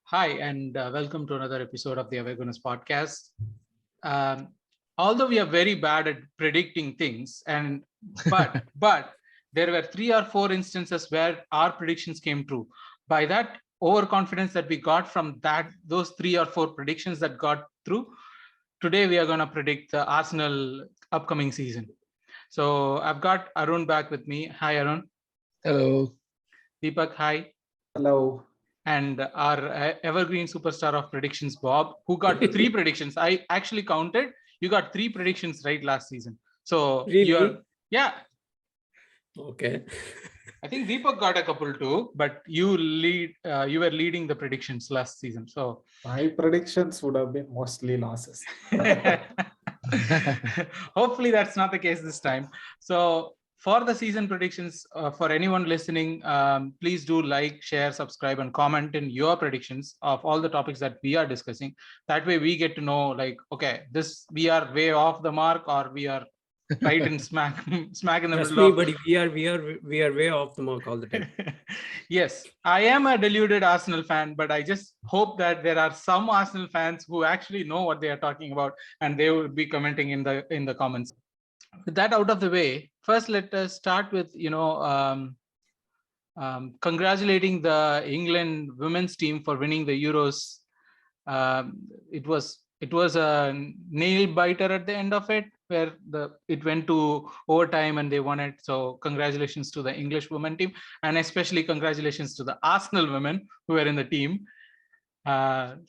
Hi, and welcome to another episode of the Gooners podcast. Um, Although we are very bad at predicting things, but there were 3 or 4 instances where our predictions came true. By that overconfidence that we got from those 3 or 4 predictions that got through, today we are going to predict the Arsenal upcoming season. So I've got Arun back with me. Hi, Arun. Hello. Deepak, hi. Hello. And our evergreen superstar of predictions, Bob, who got 3 predictions. I actually counted. You got 3 predictions right last season. So Really? yeah. Okay. I think Deepak got a couple too, but you were leading the predictions last season. So my predictions would have been mostly losses. Hopefully that's not the case this time. So for the season predictions, for anyone listening, please do like, share, subscribe, and comment in your predictions of all the topics that we are discussing. That way we get to know, like, okay, we are way off the mark, or we are right in smack in the Trust middle me, of. buddy, we are way off the mark all the time. Yes, I am a deluded Arsenal fan, but I just hope that there are some Arsenal fans who actually know what they are talking about, and they will be commenting in the comments. With that out of the way, first let us start with congratulating the England women's team for winning the Euros. It was a nail biter at the end of it, where it went to overtime and they won it. So congratulations to the English women team, and especially congratulations to the Arsenal women who were in the team. Captain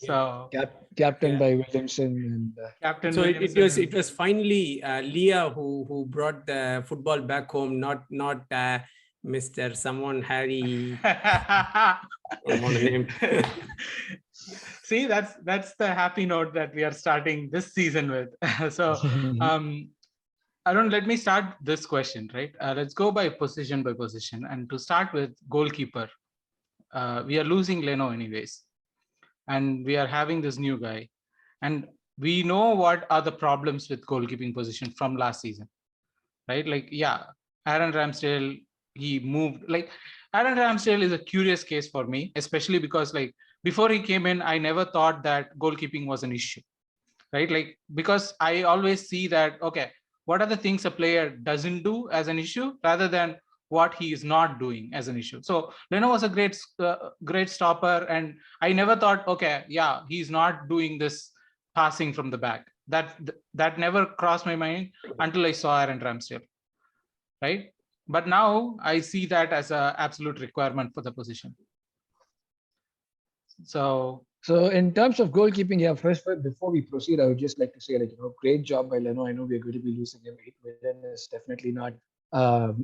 by Williamson and Captain. So Williamson. it was finally Leah who brought the football back home, not Mr. Someone Harry. Name. See, that's the happy note that we are starting this season with. So Arun, let me start this question, right? Let's go by position, and to start with goalkeeper, we are losing Leno anyways, and we are having this new guy, and we know what are the problems with goalkeeping position from last season, right? Like, yeah, Aaron Ramsdale, he moved. Like, Aaron Ramsdale is a curious case for me, especially because, like, before he came in, I never thought that goalkeeping was an issue, right? Like, because I always see that, okay, what are the things a player doesn't do as an issue rather than what he is not doing as an issue. So Leno was a great stopper, and I never thought, okay, yeah, he's not doing this passing from the back. That never crossed my mind until I saw Aaron Ramsdale, right? But now I see that as an absolute requirement for the position. So in terms of goalkeeping, yeah, first, before we proceed, I would just like to say, like, great job by Leno. I know we're going to be losing him. 8 million is definitely not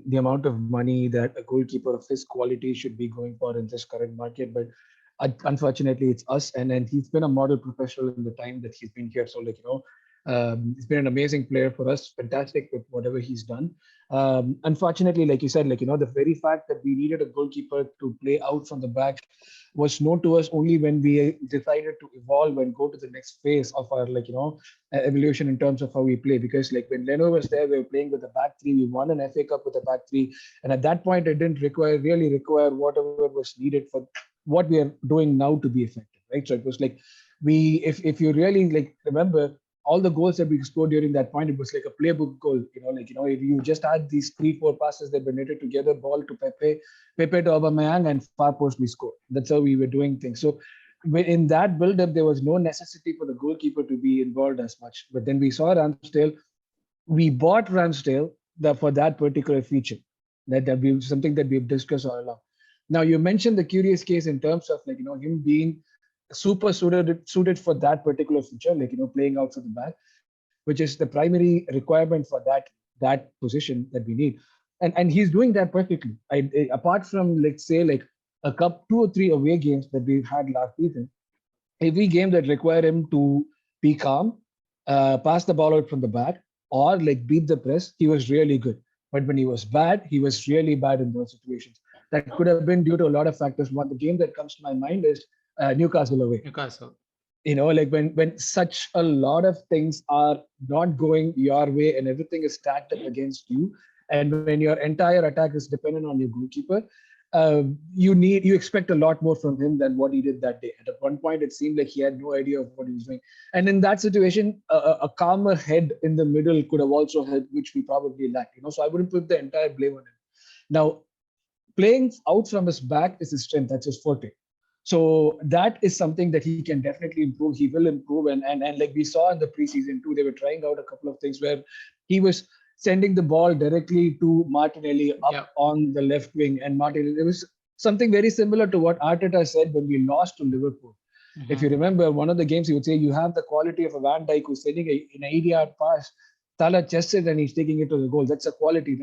the amount of money that a goalkeeper of his quality should be going for in this current market. But unfortunately, it's us. And then he's been a model professional in the time that he's been here. So, like, he's been an amazing player for us, fantastic with whatever he's done. Unfortunately, like you said, like, the very fact that we needed a goalkeeper to play out from the back was known to us only when we decided to evolve and go to the next phase of our, like, evolution in terms of how we play. Because, like, when Leno was there, we were playing with the back three. We won an FA Cup with the back three, and at that point, it didn't really require whatever was needed for what we are doing now to be effective, right? So it was like if you really, like, remember all the goals that we scored during that point, it was like a playbook goal. If you just had these 3-4 passes that were knitted together, ball to Pepe to Aubameyang, and far post we scored. That's how we were doing things. So in that build-up, there was no necessity for the goalkeeper to be involved as much. But then we saw Ramsdale. We bought Ramsdale for that particular feature. That be something that we've discussed all along. Now, you mentioned the curious case in terms of, like, him being super suited for that particular feature, like, playing out from the back, which is the primary requirement for that position that we need. And he's doing that perfectly. Apart from, let's say, like, 2 or 3 away games that we've had last season, every game that required him to be calm, pass the ball out from the back, or like beat the press, he was really good. But when he was bad, he was really bad in those situations. That could have been due to a lot of factors. One, the game that comes to my mind is Newcastle away. Newcastle. Like when such a lot of things are not going your way and everything is stacked up against you, and when your entire attack is dependent on your goalkeeper, you expect a lot more from him than what he did that day. At one point, it seemed like he had no idea of what he was doing, and in that situation, a calmer head in the middle could have also helped, which we probably lacked. So I wouldn't put the entire blame on him. Now, playing out from his back is his strength. That's his forte. So that is something that he can definitely improve. He will improve. And like we saw in the preseason too, they were trying out a couple of things where he was sending the ball directly to Martinelli up on the left wing. And Martinelli, it was something very similar to what Arteta said when we lost to Liverpool. Mm-hmm. If you remember, one of the games he would say, you have the quality of a Van Dijk who's sending an 80-yard pass, Salah chests it and he's taking it to the goal. That's a quality.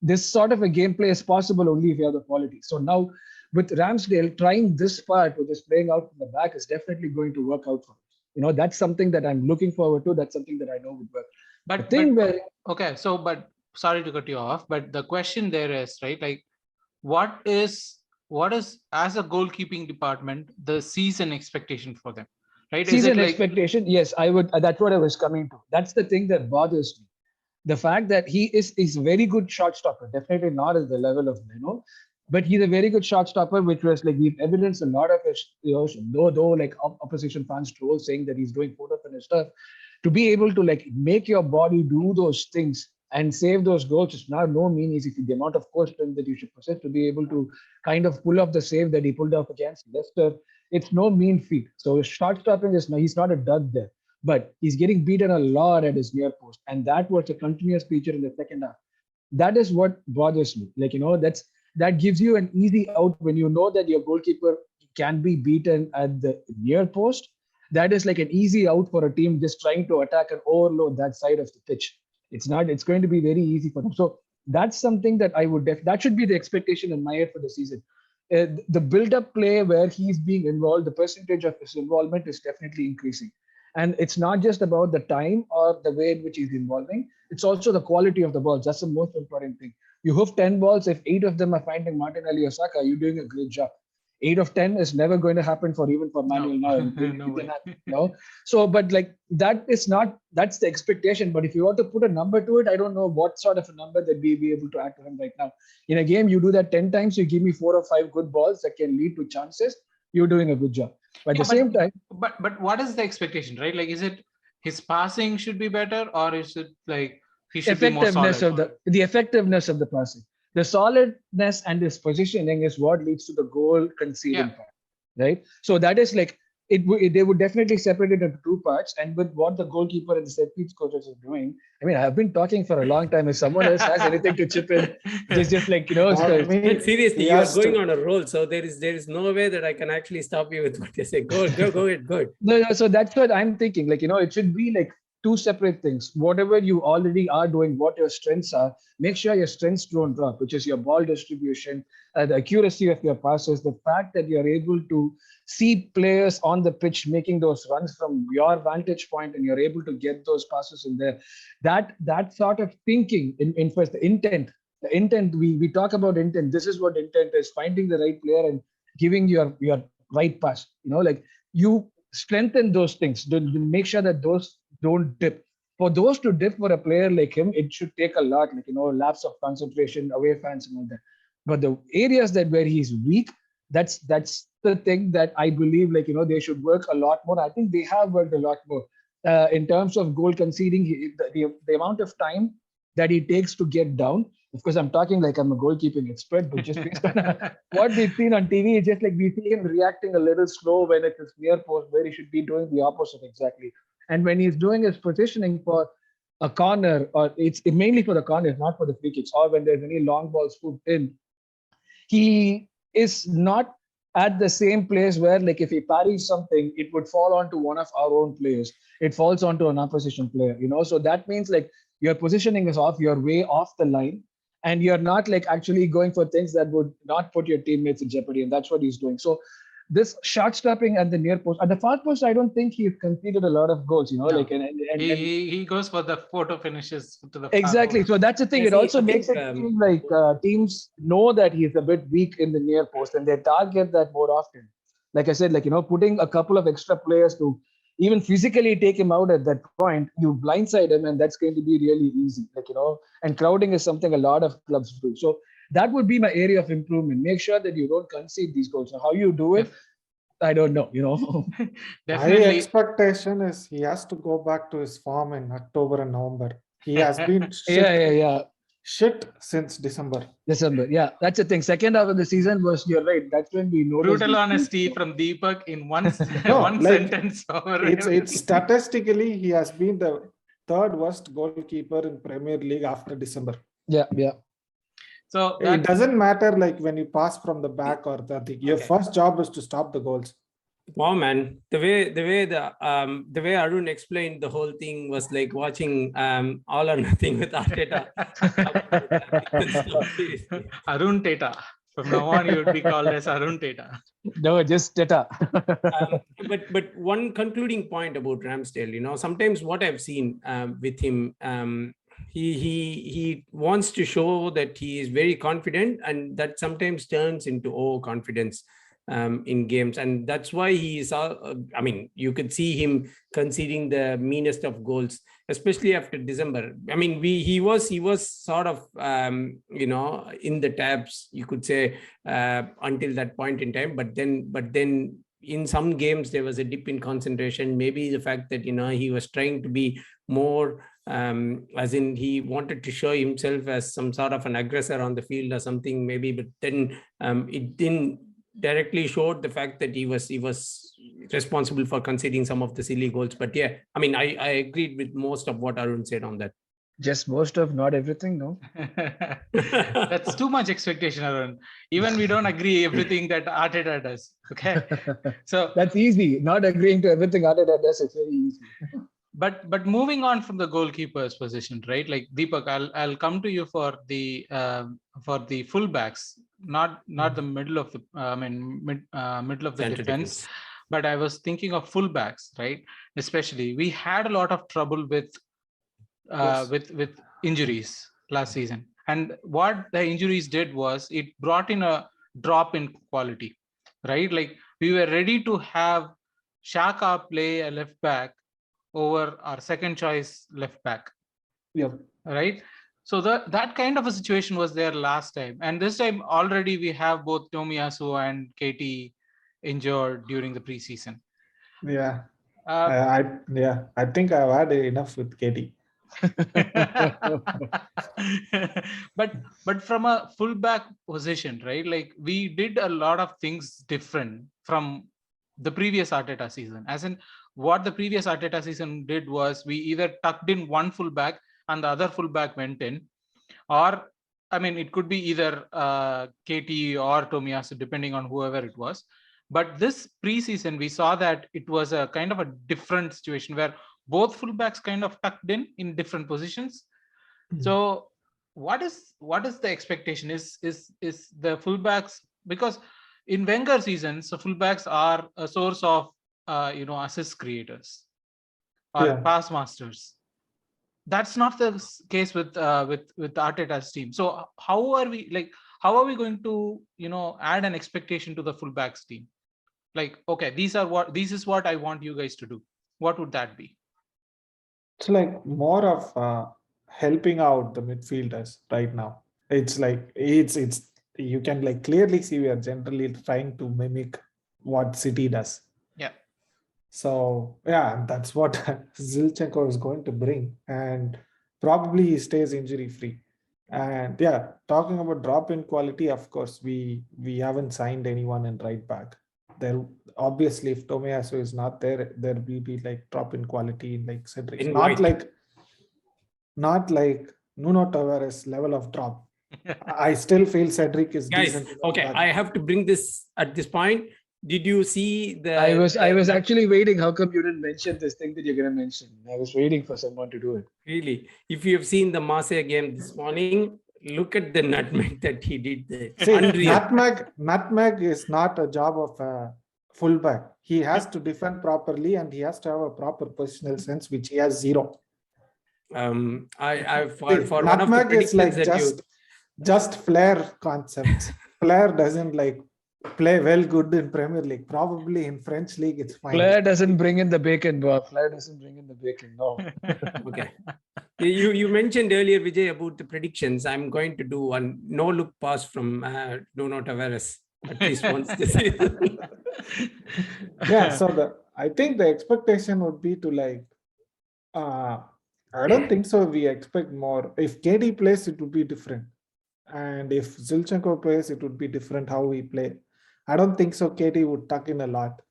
This sort of a gameplay is possible only if you have the quality. So now, with Ramsdale trying this part, with just playing out from the back, is definitely going to work out for him. That's something that I'm looking forward to. That's something that I know would work. But sorry to cut you off, but the question there is, right, like, what is as a goalkeeping department the season expectation for them, right? Season expectation, yes, I would. That's what I was coming to. That's the thing that bothers me. The fact that he is a very good shot stopper, definitely not at the level of Leno, but he's a very good shot stopper, which was like we've evidenced a lot of his, though like opposition fans troll saying that he's doing photo finish stuff. To be able to like make your body do those things and save those goals is not no mean easy. The amount of core strength that you should possess to be able to kind of pull off the save that he pulled off against Leicester, it's no mean feat. So shot stopping he's not a dud there, but he's getting beaten a lot at his near post, and that was a continuous feature in the second half. That is what bothers me. That gives you an easy out when you know that your goalkeeper can be beaten at the near post. That is like an easy out for a team just trying to attack and overload that side of the pitch. It's going to be very easy for them. So that's something that I would that should be the expectation in my head for the season. The build-up play where he's being involved, the percentage of his involvement is definitely increasing. And it's not just about the time or the way in which he's involving. It's also the quality of the balls. That's the most important thing. You hoof 10 balls. If 8 of them are finding Martinelli or Saka, you're doing a great job. 8 of 10 is never going to happen for Manuel now. So, but like that's the expectation. But if you want to put a number to it, I don't know what sort of a number that we'll be able to add to him right now. In a game, you do that 10 times, you give me 4 or 5 good balls that can lead to chances. You're doing a good job. But at the same time, but what is the expectation, right? Like, is it his passing should be better, or is it like he should be more solid? The effectiveness of the passing, the solidness and his positioning is what leads to the goal conceding part, right? So that is like they would definitely separate it into 2 parts. And with what the goalkeeper and the set piece coaches are doing, I mean, I've been talking for a long time. If someone else has anything to chip in, just like seriously, you are going on a roll. So there is no way that I can actually stop you with what you say. Go ahead. No. So that's what I'm thinking. Like, it should be like 2 separate things. Whatever you already are doing, what your strengths are, make sure your strengths don't drop, which is your ball distribution, the accuracy of your passes, the fact that you're able to see players on the pitch making those runs from your vantage point and you're able to get those passes in there. That sort of thinking in first, the intent, we talk about intent. This is what intent is: finding the right player and giving your right pass. Like you strengthen those things to make sure that those don't dip. For those to dip for a player like him, it should take a lot, lapse of concentration, away fans and all that. But the areas where he's weak, that's the thing that I believe, they should work a lot more. I think they have worked a lot more in terms of goal conceding. The amount of time that he takes to get down. Of course, I'm talking like I'm a goalkeeping expert, but just based on what we've seen on TV, it's just like we see him reacting a little slow when it's his near post, where he should be doing the opposite exactly. And when he's doing his positioning for a corner, or it's mainly for the corners, not for the free kicks, or when there's any long balls swooped in, he is not at the same place where, like, if he parries something, it would fall onto one of our own players. It falls onto an opposition player, So that means like your positioning is off, you're way off the line. and you're not like actually going for things that would not put your teammates in jeopardy, and that's what he's doing. So this shot stopping at the near post, at the far post, I don't think he's conceded a lot of goals. No. Like he goes for the photo finishes to the exactly. So that's the thing. Yes, It also I makes think, it seem like teams know that he's a bit weak in the near post, and they target that more often. Like I said, like putting a couple of extra players to even physically take him out at that point, you blindside him, and that's going to be really easy. Like and crowding is something a lot of clubs do. So that would be my area of improvement. Make sure that you don't concede these goals. Now, how you do it, I don't know. My Definitely. expectation is he has to go back to his form in October and November. He has been Yeah. shit since December. December. Yeah, that's the thing. Second half of the season was, you're right. That's when we noticed. Brutal honesty from Deepak in one No, one like, sentence. Over It's everything. statistically he has been the third worst goalkeeper in Premier League after December. Yeah. So It doesn't matter like when you pass from the back or the thing. Your Okay. first job is to stop the goals. Wow, man! The way Arun explained the whole thing was like watching All or Nothing with Arteta. Arun Teta. From now on, you would be called as Arun Teta. No, just Teta. But one concluding point about Ramsdale, sometimes what I've seen with him, he wants to show that he is very confident, and that sometimes turns into overconfidence in games, and that's why he is. You could see him conceding the meanest of goals, especially after December. He was sort of in the tabs, you could say, until that point in time. But then in some games there was a dip in concentration. Maybe the fact that he was trying to be more, as in he wanted to show himself as some sort of an aggressor on the field or something. Maybe, but then it didn't directly showed the fact that he was responsible for conceding some of the silly goals. But yeah, I agreed with most of what Arun said on that. Just most of, not everything, no? That's too much expectation, Arun. Even we don't agree everything that Arteta does. Okay, so that's easy. Not agreeing to everything Arteta does, it's very easy. But moving on from the goalkeeper's position, right? Like Deepak, I'll come to you for the fullbacks, not the middle of the middle of the defense. But I was thinking of fullbacks, right? Especially, we had a lot of trouble with injuries last season, and what the injuries did was it brought in a drop in quality, right? Like we were ready to have Shaka play a left back over our second choice left back. Yep. Right. So that kind of a situation was there last time, and this time already we have both Tomiyasu and KT injured during the preseason. Yeah. I think I've had enough with KT. but from a fullback position, right? Like we did a lot of things different from the previous Arteta season. As in, what the previous Arteta season did was we either tucked in one fullback and the other fullback went in, or it could be either KT or Tomiyasu, depending on whoever it was. But this preseason, we saw that it was a kind of a different situation where both fullbacks kind of tucked in different positions. Mm-hmm. So what is the expectation? Is the fullbacks, because in Wenger seasons, the fullbacks are a source of assist creators or pass masters. That's not the case with Arteta's team. So how are we going to add an expectation to the fullbacks team? Like, okay, this is what I want you guys to do. What would that be? It's like more of helping out the midfielders right now. It's like it's you can like clearly see we are generally trying to mimic what City does. Yeah. So yeah, that's what Zinchenko is going to bring, and probably he stays injury free. And yeah, talking about drop in quality, of course, we haven't signed anyone in right back. There obviously, if Tomiyasu is not there, there will be like drop in quality in like Cedric. Not like Nuno Tavares level of drop. I still feel Cedric is decent. Okay, I have to bring this at this point. Did you see the? I was actually waiting. How come you didn't mention this thing that you're going to mention? I was waiting for someone to do it. Really, if you have seen the Marseille game this morning, look at the nutmeg that he did there. See, Unreal. nutmeg is not a job of a fullback. He has to defend properly and he has to have a proper positional sense, which he has zero. I See, for one of the nutmeg is predictions like that just flair concepts. Flair doesn't like play well good in Premier League. Probably in French league, it's fine. Flair doesn't bring in the bacon, Bob. Flair doesn't bring in the bacon. No. Okay. You mentioned earlier, Vijay, about the predictions. I'm going to do one no look pass from Nuno Tavares at least once this season. Yeah, so I think the expectation would be to like I don't think so. We expect more. If KD plays, it would be different. And if Zinchenko plays, it would be different how we play. I don't think so. KD would tuck in a lot.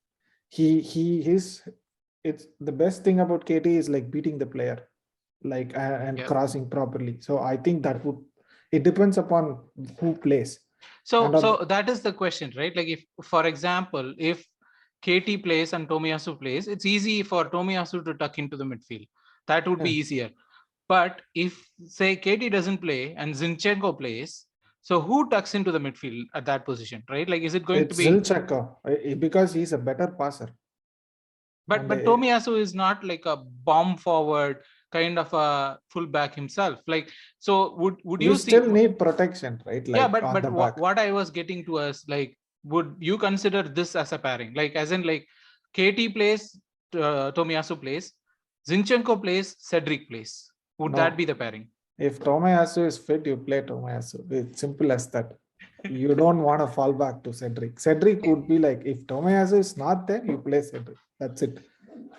It's the best thing about KD is like beating the player, like and Yep. crossing properly. So I think it depends upon who plays. So that is the question, right? Like if, for example, if KT plays and Tomiyasu plays, it's easy for Tomiyasu to tuck into the midfield. That would be easier. But if say KT doesn't play and Zinchenko plays, so who tucks into the midfield at that position, right? Like, is it going It's to be Zinchenko because he's a better passer. But And, Tomiyasu is not like a bomb forward kind of a fullback himself. Like, so would you see? still need protection, right? Like Yeah, but on the back. what I was getting to us, like, would you consider this as a pairing? Like, as in, like, KT plays, Tomiyasu plays, Zinchenko plays, Cedric plays. Would No. that be the pairing? If Tomiyasu is fit, you play Tomiyasu. It's simple as that. You don't want to fall back to Cedric. Cedric would be like, if Tomiyasu is not there, you play Cedric. That's it.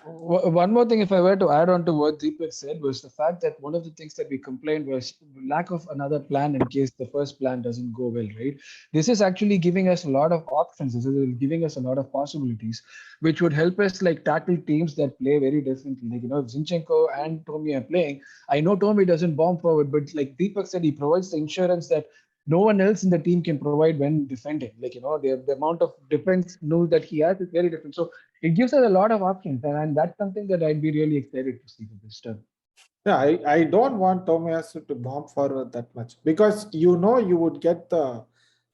One more thing, if I were to add on to what Deepak said, was the fact that one of the things that we complained was lack of another plan in case the first plan doesn't go well, right? This is actually giving us a lot of options. This is giving us a lot of possibilities, which would help us like tackle teams that play very differently. Like, if Zinchenko and Tommy are playing, I know Tommy doesn't bomb forward, but like Deepak said, he provides the insurance that no one else in the team can provide when defending. Like, the amount of defense knows that he has is very different. So it gives us a lot of options, and that's something that I'd be really excited to see for this term. Yeah, I don't want Tomiyasu to bomb forward that much because you would get the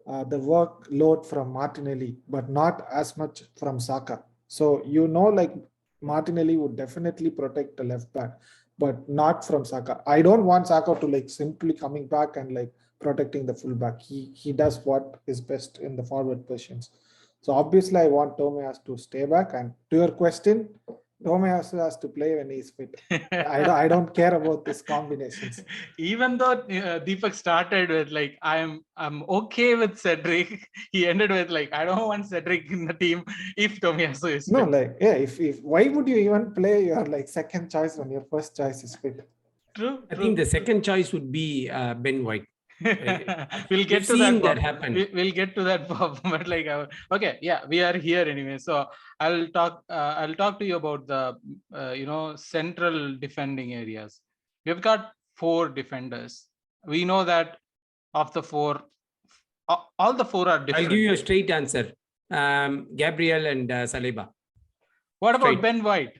workload from Martinelli, but not as much from Saka. So like Martinelli would definitely protect the left back, but not from Saka. I don't want Saka to like simply coming back and like protecting the fullback. He does what is best in the forward positions. So obviously I want Tomiyasu to stay back. And to your question, Tomiyasu has to play when he's fit. I don't care about these combinations. Even though Deepak started with like, I'm okay with Cedric, he ended with like, I don't want Cedric in the team if Tomiyasu is fit. No, like, yeah, if why would you even play your like second choice when your first choice is fit? True. I think the second choice would be Ben White. We'll get to that happen. We'll get to that, Bob. But like, okay, yeah, we are here anyway. So I'll talk to you about the central defending areas. We've got 4 defenders. We know that of the 4, all the 4 are different. I'll give you a straight answer. Gabriel and Saliba. What about Ben White?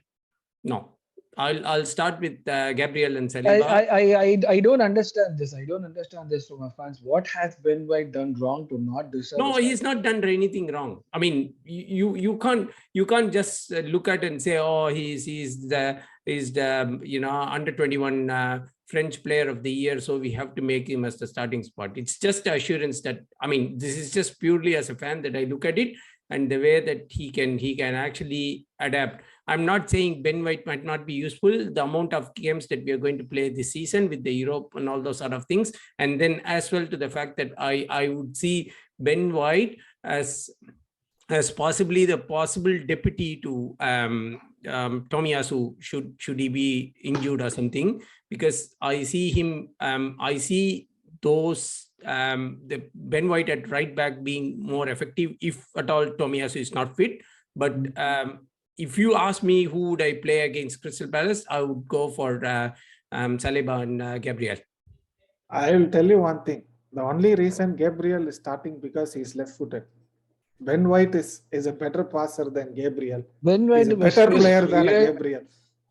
No. I'll start with Gabriel and Saliba. I don't understand this. I don't understand this from our fans. What has Ben White done wrong to not deserve? No, he's not done anything wrong. I mean, you can't just look at and say, oh, he's the under 21 French player of the year, so we have to make him as the starting spot. It's just assurance that, I mean, this is just purely as a fan that I look at it and the way that he can actually adapt. I'm not saying Ben White might not be useful. The amount of games that we are going to play this season with the Europa and all those sort of things, and then as well to the fact that I would see Ben White as possibly the possible deputy to Tomiyasu should he be injured or something, because I see him. I see those the Ben White at right back being more effective if at all Tomiyasu is not fit. But if you ask me who would I play against Crystal Palace, I would go for Saliba and Gabriel. I will tell you one thing. The only reason Gabriel is starting because he's left-footed. Ben White is a better passer than Gabriel. Ben White is a better player than Gabriel.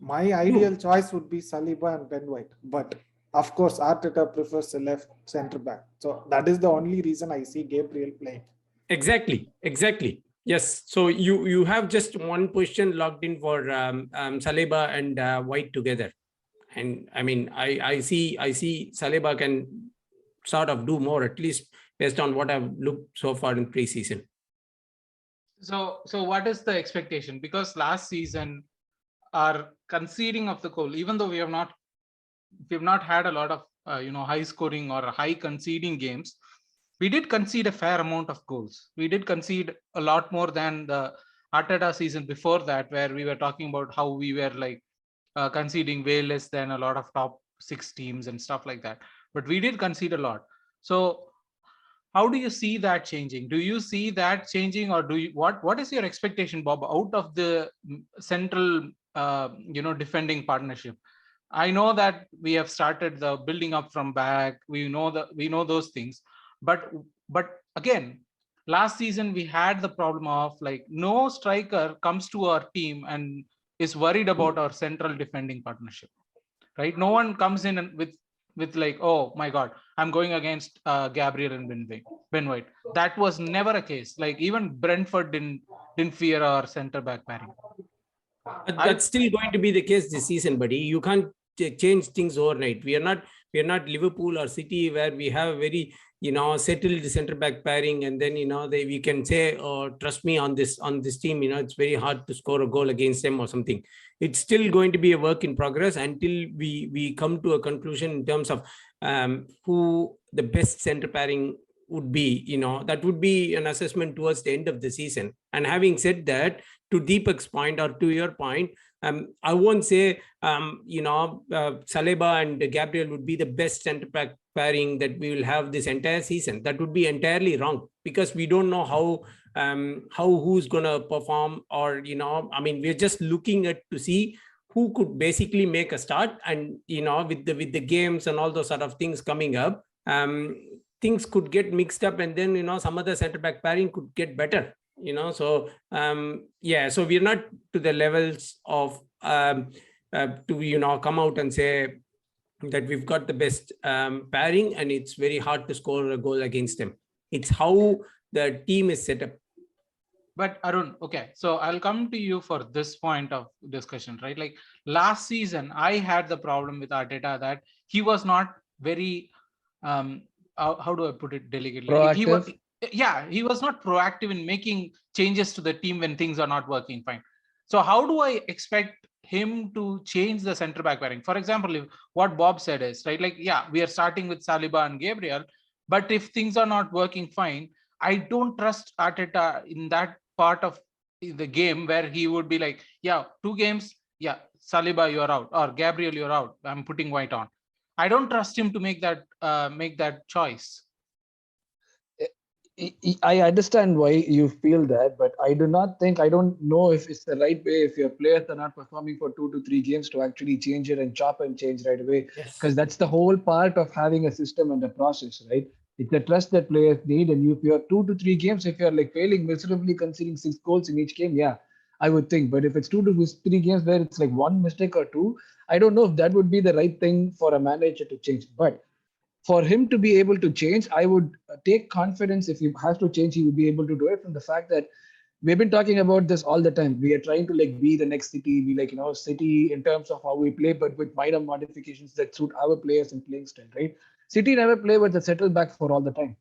My ideal choice would be Saliba and Ben White, but of course, Arteta prefers a left centre back. So that is the only reason I see Gabriel playing. Exactly. Yes. So you have just one position locked in for Saliba and White together, and I mean I see Saliba can sort of do more, at least based on what I've looked so far in preseason. So what is the expectation? Because last season, our conceding of the goal, even though we have not had a lot of high scoring or high conceding games, we did concede a fair amount of goals. We did concede a lot more than the Arteta season before that, where we were talking about how we were like conceding way less than a lot of top 6 teams and stuff like that. But we did concede a lot. So how do you see that changing? Do you see that changing, or do you what is your expectation, Bob, out of the central defending partnership? I know that we have started the building up from back. We know those things, but again, last season we had the problem of like no striker comes to our team and is worried about our central defending partnership, right? No one comes in and with like, oh my god, I'm going against Gabriel and Ben White. That was never a case. Like even Brentford didn't fear our center back pairing. That's still going to be the case this season, buddy. You can't change things overnight. We are not Liverpool or City, where we have a very settled center back pairing, and then we can say, oh, trust me on this team. It's very hard to score a goal against them or something. It's still going to be a work in progress until we come to a conclusion in terms of who the best center pairing would be. That would be an assessment towards the end of the season. And having said that, to Deepak's point or to your point, I won't say Saliba and Gabriel would be the best center back pairing that we will have this entire season. That would be entirely wrong, because we don't know how who's gonna perform, or we're just looking at to see who could basically make a start. And with the games and all those sort of things coming up, things could get mixed up, and then some other center back pairing could get better. So we're not to the levels of to come out and say that we've got the best pairing and it's very hard to score a goal against them. It's how the team is set up. But Arun, okay, so I'll come to you for this point of discussion, right? Like last season, I had the problem with Arteta that he was not very how do I put it delicately? Proactive. He was not proactive in making changes to the team when things are not working fine. So how do I expect him to change the center back pairing? For example, if what Bob said is right, like we are starting with Saliba and Gabriel, but if things are not working fine, I don't trust Arteta in that part of the game where he would be like, 2 games, Saliba, you're out, or Gabriel, you're out, I'm putting White on. I don't trust him to make that choice. I understand why you feel that, but I don't know if it's the right way if your players are not performing for 2 to 3 games to actually change it and chop and change right away. Because that's the whole part of having a system and a process, right? It's the trust that players need. And if you're 2 to 3 games, if you're like failing miserably, conceding 6 goals in each game, I would think. But if it's 2 to 3 games where it's like one mistake or two, I don't know if that would be the right thing for a manager to change. But for him to be able to change, I would take confidence. If he has to change, he would be able to do it from the fact that we've been talking about this all the time. We are trying to like be the next City. We City in terms of how we play, but with minor modifications that suit our players and playing style, right? City never play with the settle back for all the time.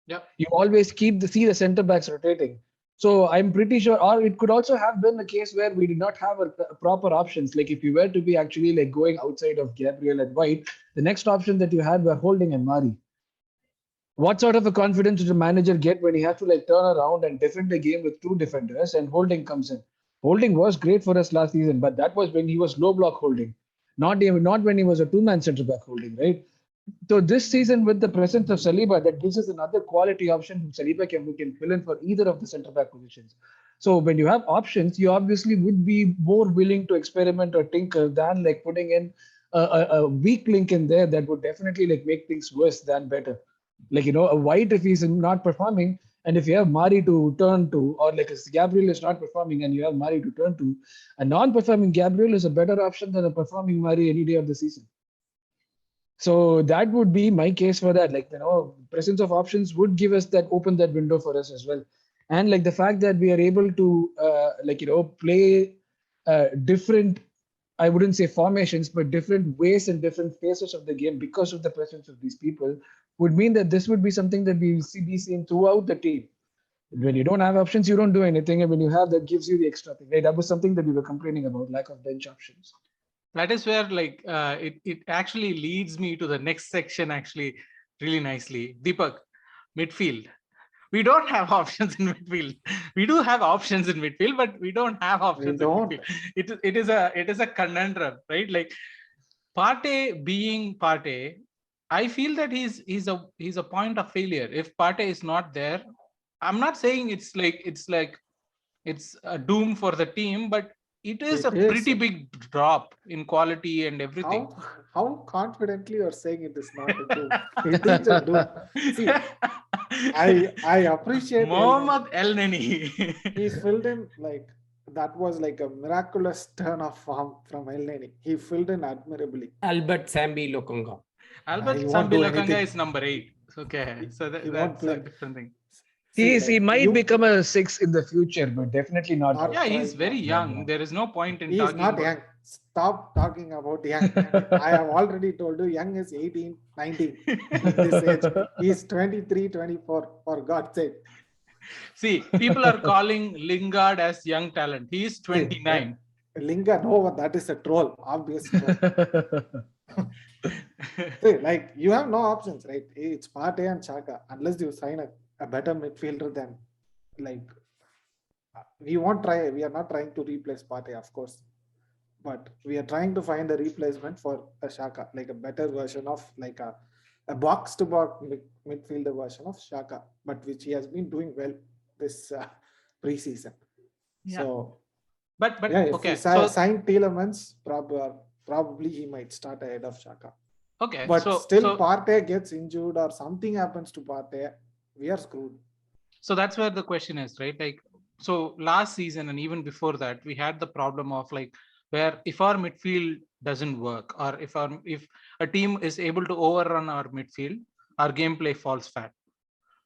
Yeah. You always see the center backs rotating. So I'm pretty sure, or it could also have been a case where we did not have a proper options. Like if you were to be actually like going outside of Gabriel and White, the next option that you had were Holding and Mari. What sort of a confidence does a manager get when he has to like turn around and defend the game with 2 defenders and Holding comes in? Holding was great for us last season, but that was when he was low block Holding, not when he was a 2-man center back Holding, right? So this season, with the presence of Saliba, that gives us another quality option who Saliba can fill in for either of the centre back positions. So when you have options, you obviously would be more willing to experiment or tinker than like putting in a weak link in there that would definitely like make things worse than better. Like a White, if he's not performing, and if you have Mari to turn to, or like if Gabriel is not performing and you have Mari to turn to, a non-performing Gabriel is a better option than a performing Mari any day of the season. So that would be my case for that. Like, presence of options would give us that, open that window for us as well. And like the fact that we are able to, play different, I wouldn't say formations, but different ways and different phases of the game because of the presence of these people would mean that this would be something that we will be seeing throughout the team. When you don't have options, you don't do anything. And when you have, that gives you the extra thing. Right? That was something that we were complaining about, lack of bench options. That is where it actually leads me to the next section actually really nicely. Deepak, midfield. We don't have options in midfield. We do have options in midfield, but we don't have options in midfield. It is a conundrum, right? Like Partey being Partey, I feel that he's a point of failure. If Partey is not there, I'm not saying it's a doom for the team, but it is a pretty big drop in quality and everything. How confidently you're saying it is not a doom? It is a doom. See, I appreciate Mohamed El Neni. He's filled in that was like a miraculous turn of form from El Neni. He filled in admirably. Albert Sambi Lokonga. Albert Sambi Lokonga is number 8. Okay, so that's a different thing. He might become a 6 in the future, but definitely not. Yeah, he's very young. There is no point in talking about... He's not young. Stop talking about young. I have already told you, young is 18, 19 at this age. He's 23, 24, for God's sake. See, people are calling Lingard as young talent. He is 29. Lingard, no, that is a troll, obviously. See, you have no options, right? It's Partey and Xhaka. Unless you sign a better midfielder than, we are not trying to replace Partey, of course. But we are trying to find a replacement for a Xhaka, a better version of a box-to-box midfielder version of Xhaka, but which he has been doing well this preseason. Yeah. So, but if okay, we sign Tielemans, probably he might start ahead of Xhaka. Okay, but still Partey gets injured or something happens to Partey, we are screwed. So that's where the question is, right? So last season and even before that, we had the problem of where if our midfield doesn't work, or if a team is able to overrun our midfield, our gameplay falls flat.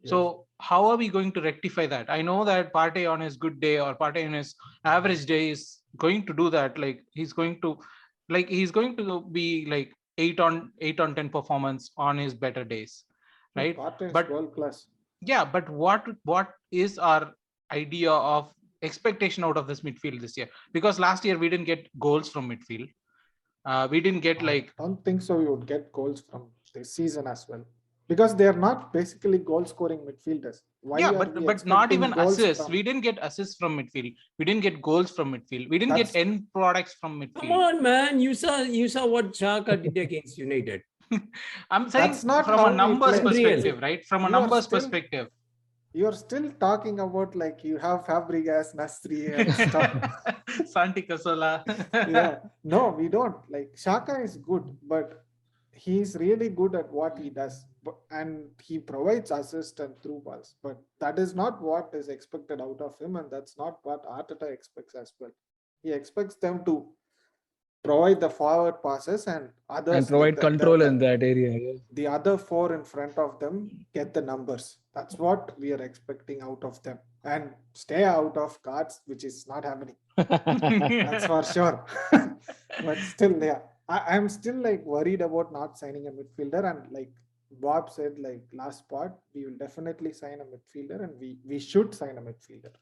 Yes. So how are we going to rectify that? I know that Partey on his good day or Partey on his average day is going to do that. He's going to be 8 on 10 performance on his better days, right? Partey is but world class. Yeah, but what is our idea of expectation out of this midfield this year? Because last year we didn't get goals from midfield. We didn't get I don't think so. We would get goals from this season as well, because they are not basically goal scoring midfielders. Why but not even assists. We didn't get assists from midfield. We didn't get goals from midfield. We didn't get end products from midfield. Come on, man! You saw what Xhaka did against United. I'm saying from a numbers perspective, right? From a numbers perspective. You're still talking about you have Fabregas, Nasri and stuff. Santi Cazorla. Yeah. No, we don't. Xhaka is good, but he's really good at what he does. And he provides assist and through balls. But that is not what is expected out of him, and that's not what Arteta expects as well. He expects them to provide the forward passes and others, and provide control in that area. Yeah. The other 4 in front of them get the numbers. That's what we are expecting out of them, and stay out of cards, which is not happening. That's for sure. But still, yeah, I'm still worried about not signing a midfielder. And Bob said, last part, we will definitely sign a midfielder, and we should sign a midfielder.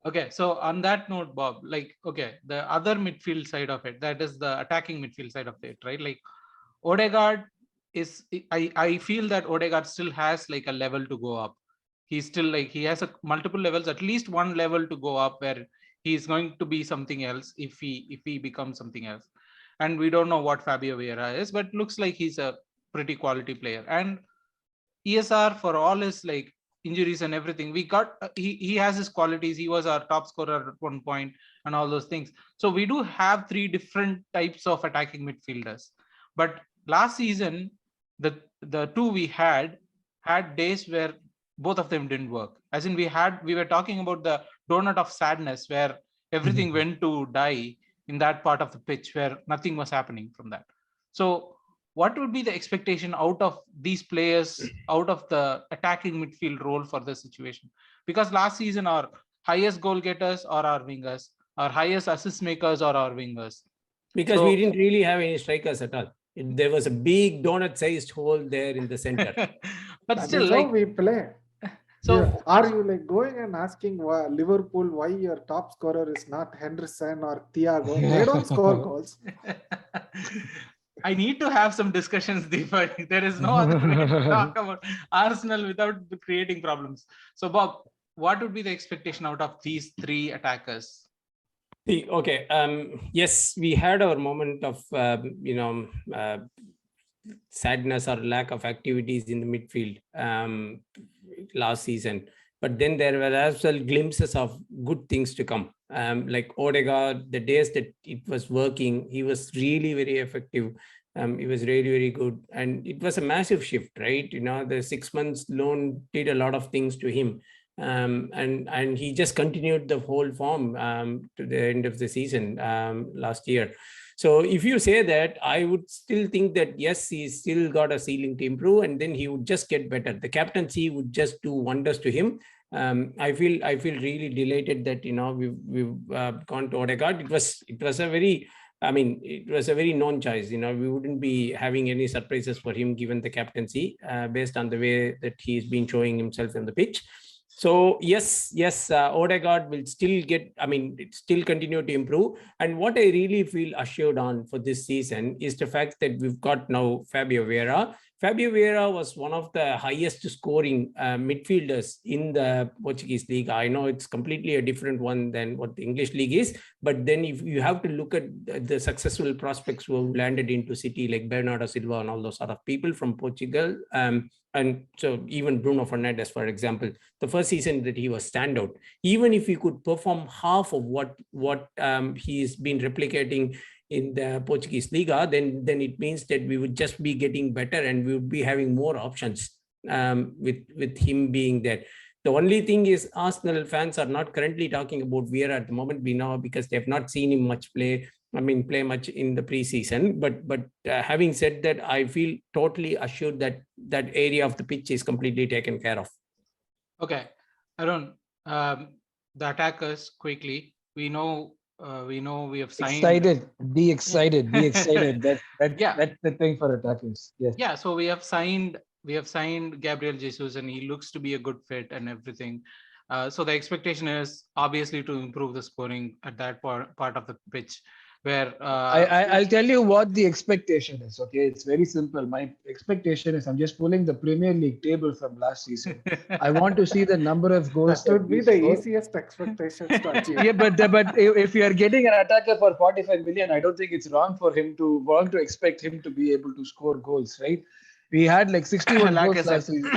Okay, so on that note, Bob, the other midfield side of it, that is the attacking midfield side of it, right? Odegaard is, I feel that Odegaard still has a level to go up. He's still he has multiple levels, at least one level to go up where he's going to be something else if he becomes something else. And we don't know what Fabio Vieira is, but looks like he's a pretty quality player. And ESR, for all his injuries and everything, we got he has his qualities. He was our top scorer at one point and all those things. So we do have 3 different types of attacking midfielders. But last season, the 2 we had days where both of them didn't work. As in, we were talking about the donut of sadness where everything went to die in that part of the pitch where nothing was happening from that. So what would be the expectation out of these players, out of the attacking midfield role for this situation? Because last season our highest goal getters are our wingers, our highest assist makers are our wingers. Because we didn't really have any strikers at all. There was a big donut-sized hole there in the center. But That still, is how like, we play. so Yeah. Are you like going and asking Liverpool why your top scorer is not Henderson or Thiago? They don't score goals. I need to have some discussions, Deepak. There is no other way to talk about Arsenal without creating problems. So, Bob, what would be the expectation out of these three attackers? Okay. Yes, we had our moment of sadness or lack of activities in the midfield last season. But then there were as well glimpses of good things to come. Like Odegaard, the days that it was working, he was really very effective. He was really, very good. And it was a massive shift, right? The 6 months loan did a lot of things to him. And he just continued the whole form to the end of the season last year. So if you say that, I would still think that, yes, he's still got a ceiling to improve, and then he would just get better. The captaincy would just do wonders to him. I feel really delighted that we've gone to Odegaard. It was a very known choice. We wouldn't be having any surprises for him given the captaincy based on the way that he's been showing himself on the pitch. So yes, Odegaard will still continue to improve. And what I really feel assured on for this season is the fact that we've got now Fabio Vieira. Fabio Vieira was one of the highest scoring midfielders in the Portuguese league. I know it's completely a different one than what the English league is, but then if you have to look at the successful prospects who have landed into City, like Bernardo Silva and all those sort of people from Portugal, and so even Bruno Fernandes, for example, the first season that he was standout, even if he could perform half of what he's been replicating in the Portuguese Liga, then it means that we would just be getting better and we would be having more options with him being there. The only thing is Arsenal fans are not currently talking about Vieira at the moment, we know, because they have not seen him play much in the preseason. But having said that, I feel totally assured that that area of the pitch is completely taken care of. Okay, Arun, the attackers quickly. We know we have signed. Be excited. That's the thing for attackers. Yes. Yeah. So we have signed Gabriel Jesus, and he looks to be a good fit and everything. So the expectation is obviously to improve the scoring at that part of the pitch. Where I'll tell you what the expectation is. Okay, it's very simple. My expectation is I'm just pulling the Premier League table from last season. I want to see the number of goals. That would be the easiest expectations to achieve. Yeah, but if you are getting an attacker for 45 million, I don't think it's wrong for him to expect him to be able to score goals, right? We had like 61 goals last season.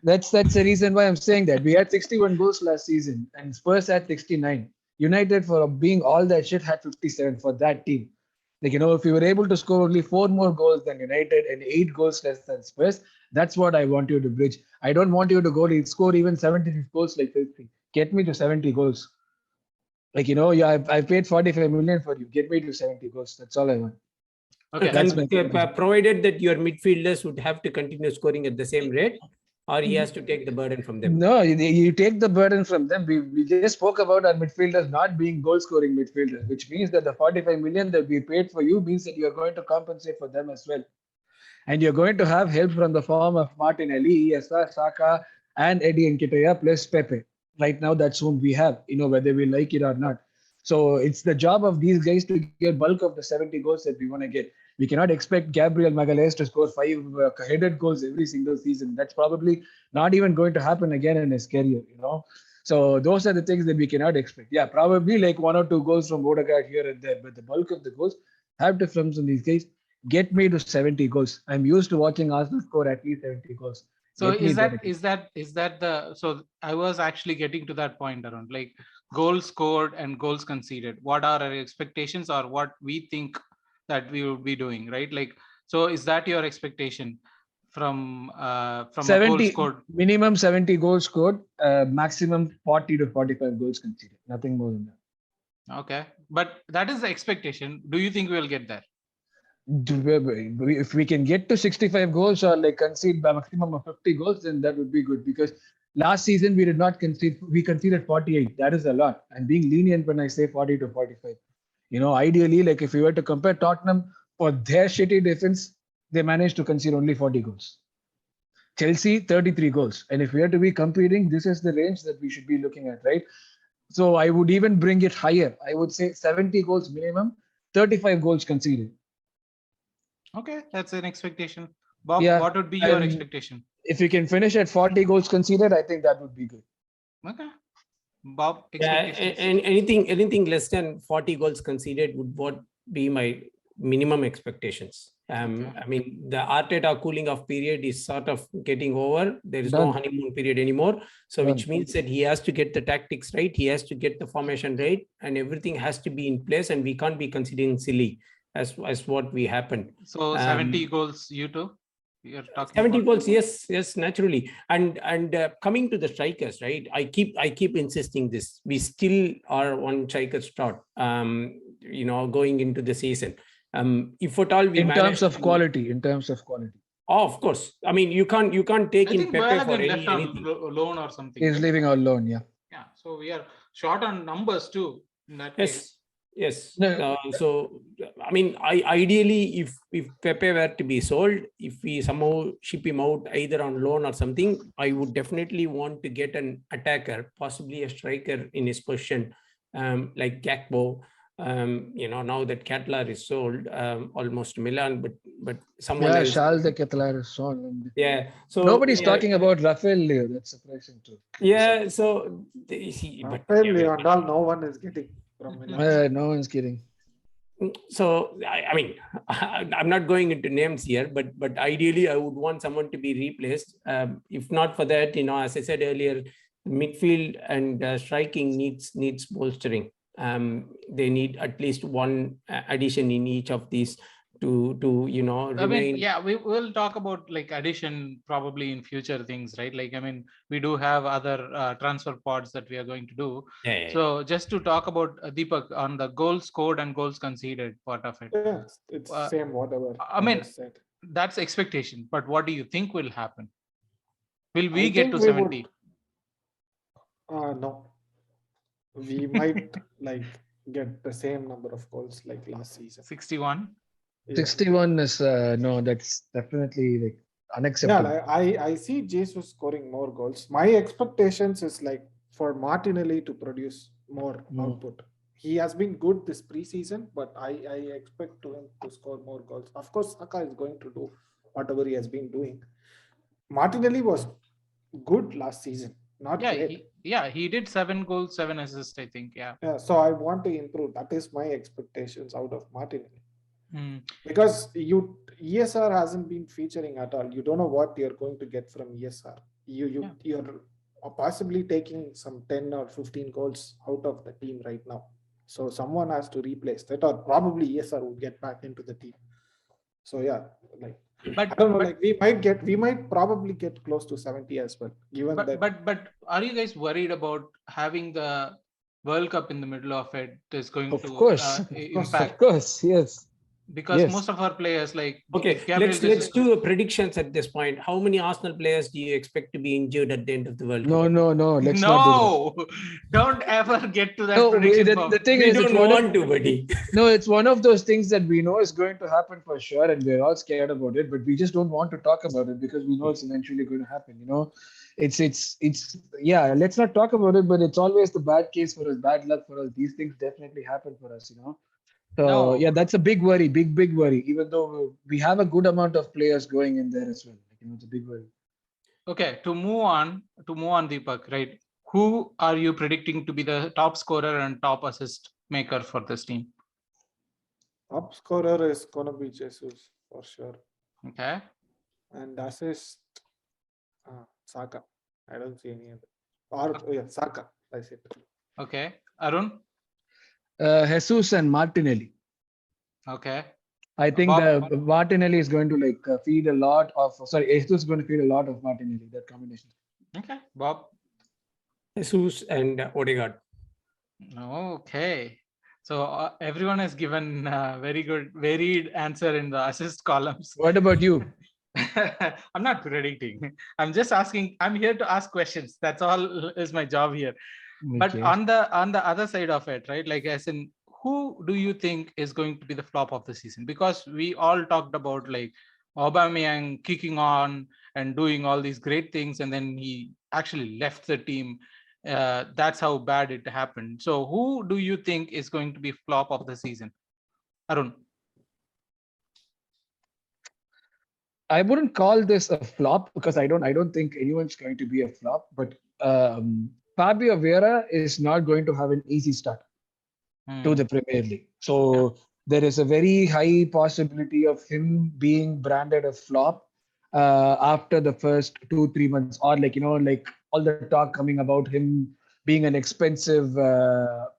That's the reason why I'm saying that. We had 61 goals last season, and Spurs had 69. United, for being all that shit, had 57 for that team. Like, if you were able to score only 4 more goals than United and 8 goals less than Spurs, that's what I want you to bridge. I don't want you to go to score even 70 goals like 50. Get me to 70 goals. Like, I paid 45 million for you. Get me to 70 goals. That's all I want. Okay. Provided that your midfielders would have to continue scoring at the same rate, or he has to take the burden from them? No, you take the burden from them. We just spoke about our midfielders not being goal-scoring midfielders, which means that the 45 million that we paid for you means that you're going to compensate for them as well. And you're going to have help from the form of Martinelli, Esa, Saka, and Eddie Nketiah, plus Pepe. Right now, that's whom we have, whether we like it or not. So it's the job of these guys to get bulk of the 70 goals that we want to get. We cannot expect Gabriel Magalhaes to score 5 headed goals every single season. That's probably not even going to happen again in his career, So those are the things that we cannot expect. Yeah, probably like 1 or 2 goals from Odegaard here and there, but the bulk of the goals have to come from these guys. Get me to 70 goals. I'm used to watching Arsenal score at least 70 goals. So so I was actually getting to that point around like goals scored and goals conceded. What are our expectations or what we think that we would be doing, right? Like, so is that your expectation from 70 a goal scored? Minimum 70 goals scored, maximum 40 to 45 goals conceded. Nothing more than that. Okay, but that is the expectation. Do you think we will get there? If we can get to 65 goals or like concede by maximum of 50 goals, then that would be good. Because last season we did not concede. We conceded 48. That is a lot. I'm being lenient when I say 40 to 45. Ideally, like if we were to compare Tottenham for their shitty defense, they managed to concede only 40 goals. Chelsea, 33 goals. And if we are to be competing, this is the range that we should be looking at, right? So I would even bring it higher. I would say 70 goals minimum, 35 goals conceded. Okay, that's an expectation. Bob, Yeah, what would be your and expectation? if we can finish at 40 goals conceded, I think that would be good. Okay. Bob, Yeah, expectations? and anything less than 40 goals conceded would what be my minimum expectations. Okay. I mean, the Arteta cooling off period is sort of getting over. There is no Done. honeymoon period anymore. So Done. which means that he has to get the tactics right. He has to get the formation right, and everything has to be in place. And we can't be considering silly as what we happened. So 70 goals, you too? You're talking 70 about goals, yes, naturally. And coming to the strikers, right? I keep insisting this. We still are one striker short. Going into the season. If at all we in manage terms of quality. Oh, of course. I mean, you can't take I in think Pepe for Balogun left on anything. loan or something. He's right? leaving on loan, yeah. Yeah, so we are short on numbers too. In that case. Yes. No. So, I mean, ideally, if Pepe were to be sold, if we somehow ship him out either on loan or something, I would definitely want to get an attacker, possibly a striker in his position, like Gakpo. Now that Kettler is sold, almost Milan, but someone else. Charles de Kettler is sold. Yeah. So nobody's talking about Rafael Leo. That's surprising too. Yeah. So no one is getting from Milan. No one's kidding. So I mean, I'm not going into names here, but ideally I would want someone to be replaced. If not for that, as I said earlier, midfield and striking needs bolstering. They need at least one addition in each of these to remain. I mean, yeah, we will talk about like addition probably in future things, right? Like, I mean, we do have other transfer pods that we are going to do. Yeah. So just to talk about Deepak on the goals scored and goals conceded part of it. Yes, it's same whatever. I mean, said. That's expectation, but what do you think will happen? Will we get to 70? No. We might get the same number of goals like last season. 61? 61 is no, that's definitely like unacceptable. Yeah, I see Jesus scoring more goals. My expectations is for Martinelli to produce more output. He has been good this preseason, but I expect him to score more goals. Of course, Saka is going to do whatever he has been doing. Martinelli was good last season. He did 7 goals, 7 assists, I think. Yeah. So I want to improve. That is my expectations out of Martinelli. Because ESR hasn't been featuring at all. You don't know what you're going to get from ESR. You're possibly taking some 10 or 15 goals out of the team right now. So someone has to replace that, or probably ESR will get back into the team. So but I don't know, we might probably get close to 70 as well. But are you guys worried about having the World Cup in the middle of it is going to impact? Of course, yes. Because most of our players okay, let's do predictions at this point. How many Arsenal players do you expect to be injured at the end of the World Cup? No, let's not do that. Don't ever get to that prediction. The thing we is, don't want to, buddy. No, it's one of those things that we know is going to happen for sure, and we're all scared about it, but we just don't want to talk about it because we know it's eventually going to happen. It's let's not talk about it, but it's always the bad case for us, bad luck for us. These things definitely happen for us. So that's a big worry, big worry. Even though we have a good amount of players going in there as well, it's a big worry. Okay, to move on, Deepak, right? Who are you predicting to be the top scorer and top assist maker for this team? Top scorer is gonna be Jesus for sure. Okay. And assist, Saka. I don't see any other. Saka. I said. Okay, Arun. Jesus and Martinelli. Okay. I think Martinelli is going to feed a lot of. Jesus is going to feed a lot of Martinelli. That combination. Okay, Bob. Jesus and Odegaard. Okay. So everyone has given very good, varied answer in the assist columns. What about you? I'm not predicting. I'm just asking. I'm here to ask questions. That's all is my job here. But Okay. on the other side of it, right? Like as in, who do you think is going to be the flop of the season? Because we all talked about like Aubameyang kicking on and doing all these great things, and then he actually left the team. That's how bad it happened. So who do you think is going to be flop of the season? Arun. I wouldn't call this a flop because I don't think anyone's going to be a flop. But Fabio Vieira is not going to have an easy start to the Premier League. So there is a very high possibility of him being branded a flop after the first 2-3 months, or like all the talk coming about him being an expensive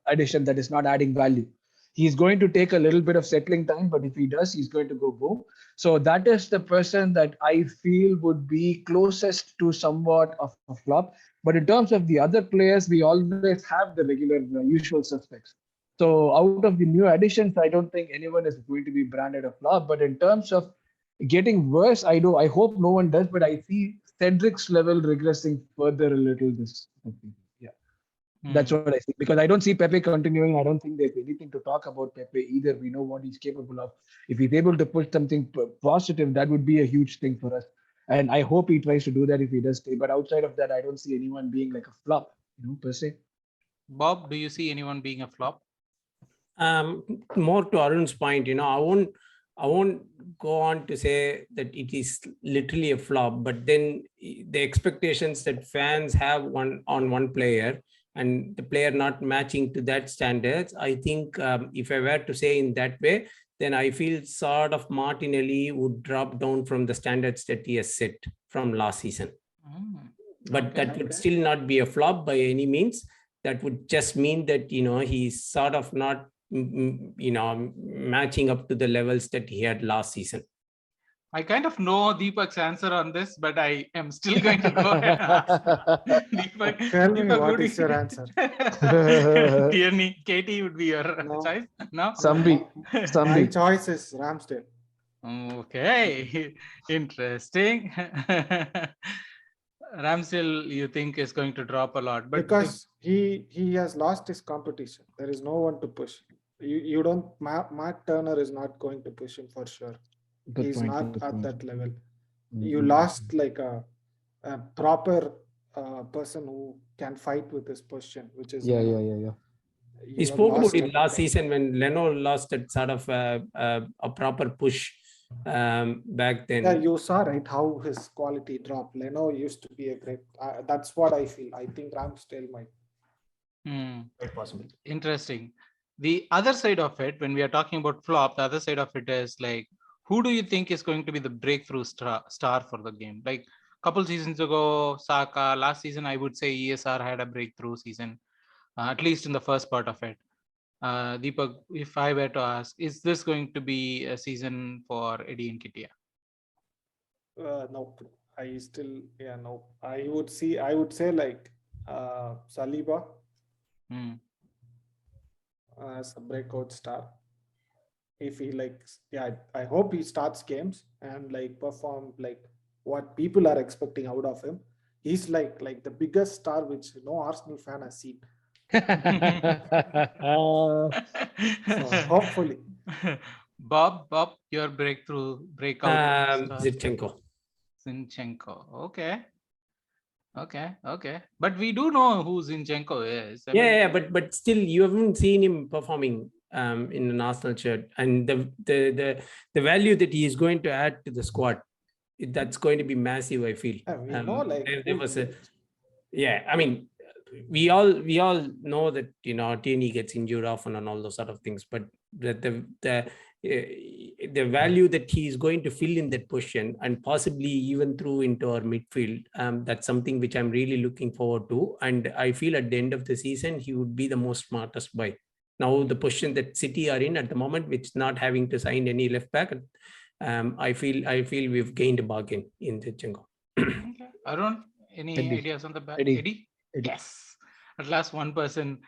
addition that is not adding value. He's going to take a little bit of settling time, but if he does, he's going to go boom. So that is the person that I feel would be closest to somewhat of a flop. But in terms of the other players, we always have the regular usual suspects. So out of the new additions, I don't think anyone is going to be branded a flop. But in terms of getting worse, I hope no one does. But I see Cedric's level regressing further a little this. Yeah, that's what I see. Because I don't see Pepe continuing. I don't think there's anything to talk about Pepe either. We know what he's capable of. If he's able to push something positive, that would be a huge thing for us. And I hope he tries to do that if he does stay. But outside of that, I don't see anyone being like a flop, per se. Bob, do you see anyone being a flop? More to Arun's point, I won't go on to say that it is literally a flop, but then the expectations that fans have on one player and the player not matching to that standards, I think if I were to say in that way, then I feel sort of Martinelli would drop down from the standards that he has set from last season. But that would still not be a flop by any means. That would just mean that, he's sort of not matching up to the levels that he had last season. I kind of know Deepak's answer on this, but I am still going to go ahead and ask Deepak. Tell me Deepak, what is your answer? Tierney, Katie would be your choice. No? Sambi. My choice is Ramsdale. Okay, interesting. Ramsdale, you think is going to drop a lot, but because he has lost his competition. There is no one to push. You don't. Matt Turner is not going to push him for sure. He's not at that level. You lost like a proper person who can fight with his position, which is Yeah. He spoke about it last season when Leno lost that sort of a proper push back then. Yeah, you saw right how his quality dropped. Leno used to be a great. That's what I feel. I think Ramsdale might. Quite possible. Interesting. The other side of it, when we are talking about flop, the other side of it is like, who do you think is going to be the breakthrough star for the game? Like a couple seasons ago, Saka. Last season, I would say ESR had a breakthrough season, at least in the first part of it. Deepak, if I were to ask, is this going to be a season for Eddie Nketiah? No, no. I would say like Saliba as a breakout star. If he I hope he starts games and like perform like what people are expecting out of him. He's like the biggest star which no Arsenal fan has seen. So hopefully. Bob, your breakout star. Zinchenko. Okay. But we do know who Zinchenko is. But still, you haven't seen him performing in an Arsenal shirt, and the value that he is going to add to the squad, that's going to be massive. I feel. We know there was I mean, we all know that Tierney gets injured often and all those sort of things, but the value that he is going to fill in that position and possibly even through into our midfield, that's something which I'm really looking forward to. And I feel at the end of the season, he would be the most smartest buy. Now, the position that City are in at the moment, which not having to sign any left back, I feel we've gained a bargain in Zinchenko. Okay. Arun, any ideas on the back? Eddie? Yes. At last, one person